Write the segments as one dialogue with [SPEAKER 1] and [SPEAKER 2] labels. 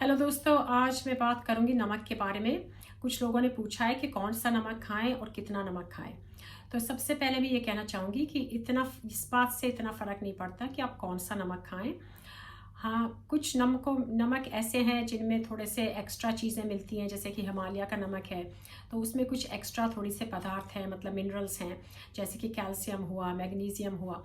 [SPEAKER 1] Hello दोस्तों, आज मैं बात करूंगी नमक के बारे में। कुछ लोगों ने पूछा है कि कौन सा नमक खाएं और कितना नमक खाएं। तो सबसे पहले मैं ये कहना चाहूँगी कि इस बात से इतना फ़र्क नहीं पड़ता कि आप कौन सा नमक खाएं। हाँ, कुछ नमक ऐसे हैं जिनमें थोड़े से एक्स्ट्रा चीज़ें मिलती हैं, जैसे कि हिमालय का नमक है तो उसमें कुछ एक्स्ट्रा थोड़ी से पदार्थ हैं, मतलब मिनरल्स हैं, जैसे कि कैल्शियम हुआ, मैग्नीशियम हुआ।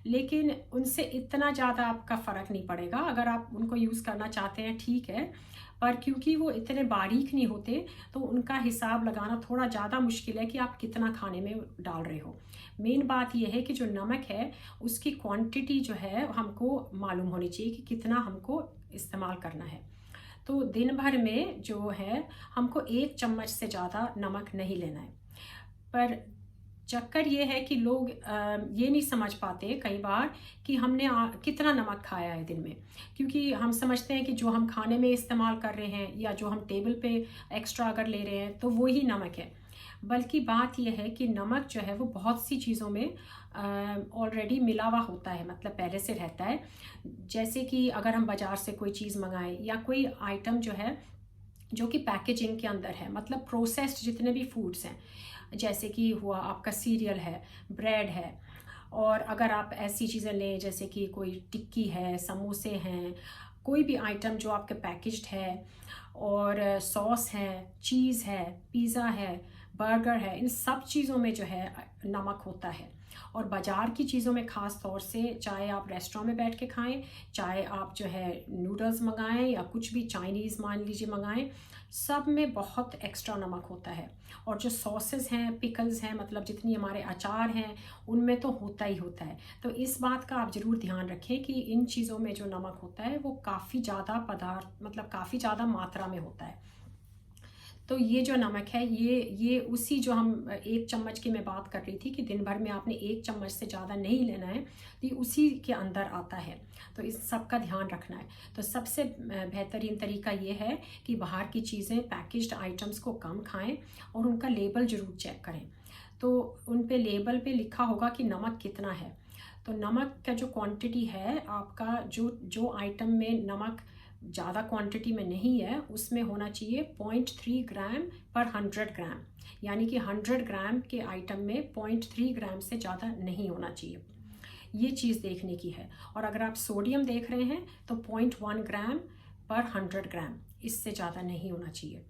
[SPEAKER 1] लेकिन उनसे इतना ज़्यादा आपका फ़र्क नहीं पड़ेगा। अगर आप उनको यूज़ करना चाहते हैं ठीक है, पर क्योंकि वो इतने बारीक नहीं होते तो उनका हिसाब लगाना थोड़ा ज़्यादा मुश्किल है कि आप कितना खाने में डाल रहे हो। मेन बात यह है कि जो नमक है उसकी क्वांटिटी जो है हमको मालूम होनी चाहिए कि कितना हमको इस्तेमाल करना है। तो दिन भर में जो है हमको 1 चम्मच से ज़्यादा नमक नहीं लेना है। पर चक्कर ये है कि लोग ये नहीं समझ पाते कई बार कि हमने कितना नमक खाया है दिन में। क्योंकि हम समझते हैं कि जो हम खाने में इस्तेमाल कर रहे हैं या जो हम टेबल पे एक्स्ट्रा अगर ले रहे हैं तो वो ही नमक है। बल्कि बात यह है कि नमक जो है वो बहुत सी चीज़ों में ऑलरेडी मिला हुआ होता है, मतलब पहले से रहता है। जैसे कि अगर हम बाज़ार से कोई चीज़ मंगाएं या कोई आइटम जो है जो कि पैकेजिंग के अंदर है, मतलब प्रोसेस्ड जितने भी फूड्स हैं, जैसे कि हुआ आपका सीरियल है, ब्रेड है। और अगर आप ऐसी चीज़ें लें जैसे कि कोई टिक्की है, समोसे हैं, कोई भी आइटम जो आपके पैकेज्ड है, और सॉस है, चीज़ है, पिज़्ज़ा है, बर्गर है, इन सब चीज़ों में जो है नमक होता है। और बाज़ार की चीज़ों में ख़ास तौर से, चाहे आप रेस्टोरेंट में बैठ के खाएं, चाहे आप जो है नूडल्स मंगाएं या कुछ भी चाइनीज़ मान लीजिए मंगाएं, सब में बहुत एक्स्ट्रा नमक होता है। और जो सॉसेस हैं, पिकल्स हैं, मतलब जितनी हमारे अचार हैं, उनमें तो होता ही होता है। तो इस बात का आप ज़रूर ध्यान रखें कि इन चीज़ों में जो नमक होता है वो काफ़ी ज़्यादा पदार्थ, मतलब काफ़ी ज़्यादा मात्रा में होता है। तो ये जो नमक है ये उसी जो हम 1 चम्मच की मैं बात कर रही थी कि दिन भर में आपने 1 चम्मच से ज़्यादा नहीं लेना है, तो ये उसी के अंदर आता है। तो इस सब का ध्यान रखना है। तो सबसे बेहतरीन तरीका ये है कि बाहर की चीज़ें, पैकेज्ड आइटम्स को कम खाएं और उनका लेबल ज़रूर चेक करें। तो उन पे लेबल पे लिखा होगा कि नमक कितना है। तो नमक का जो क्वांटिटी है आपका, जो जो आइटम में नमक ज़्यादा क्वांटिटी में नहीं है उसमें होना चाहिए 0.3 ग्राम पर 100 ग्राम। यानी कि 100 ग्राम के आइटम में 0.3 ग्राम से ज़्यादा नहीं होना चाहिए। ये चीज़ देखने की है। और अगर आप सोडियम देख रहे हैं तो 0.1 ग्राम पर 100 ग्राम, इससे ज़्यादा नहीं होना चाहिए।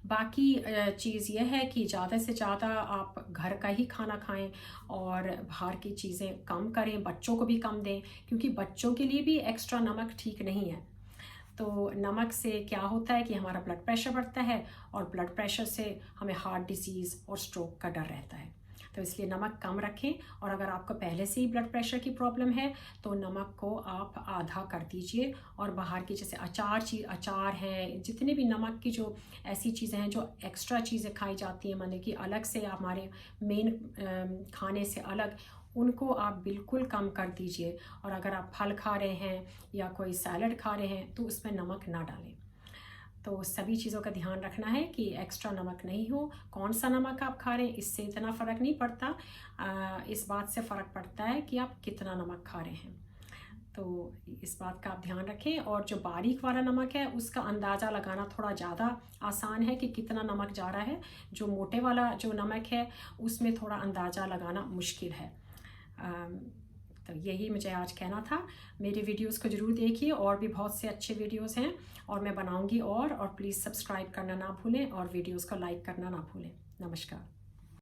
[SPEAKER 1] बाकी चीज़ यह है कि ज़्यादा से ज़्यादा आप घर का ही खाना खाएं और बाहर की चीज़ें कम करें, बच्चों को भी कम दें, क्योंकि बच्चों के लिए भी एक्स्ट्रा नमक ठीक नहीं है। तो नमक से क्या होता है कि हमारा ब्लड प्रेशर बढ़ता है, और ब्लड प्रेशर से हमें हार्ट डिसीज़ और स्ट्रोक का डर रहता है। तो इसलिए नमक कम रखें। और अगर आपको पहले से ही ब्लड प्रेशर की प्रॉब्लम है तो नमक को आप आधा कर दीजिए। और बाहर की जैसे अचार हैं, जितने भी नमक की जो ऐसी चीज़ें हैं जो एक्स्ट्रा चीज़ें खाई जाती हैं, माने कि अलग से हमारे मेन खाने से अलग, उनको आप बिल्कुल कम कर दीजिए। और अगर आप फल खा रहे हैं या कोई सैलड खा रहे हैं तो उसमें नमक ना डालें। तो सभी चीज़ों का ध्यान रखना है कि एक्स्ट्रा नमक नहीं हो। कौन सा नमक आप खा रहे हैं इससे इतना फ़र्क नहीं पड़ता, इस बात से फ़र्क पड़ता है कि आप कितना नमक खा रहे हैं। तो इस बात का आप ध्यान रखें। और जो बारीक वाला नमक है उसका अंदाज़ा लगाना थोड़ा ज़्यादा आसान है कि कितना नमक जा रहा है। जो मोटे वाला जो नमक है उसमें थोड़ा अंदाज़ा लगाना मुश्किल है। तो यही मुझे आज कहना था। मेरे वीडियोस को ज़रूर देखिए, और भी बहुत से अच्छे वीडियोस हैं और मैं बनाऊंगी। और प्लीज़ सब्सक्राइब करना ना भूलें और वीडियोस को लाइक करना ना भूलें। नमस्कार।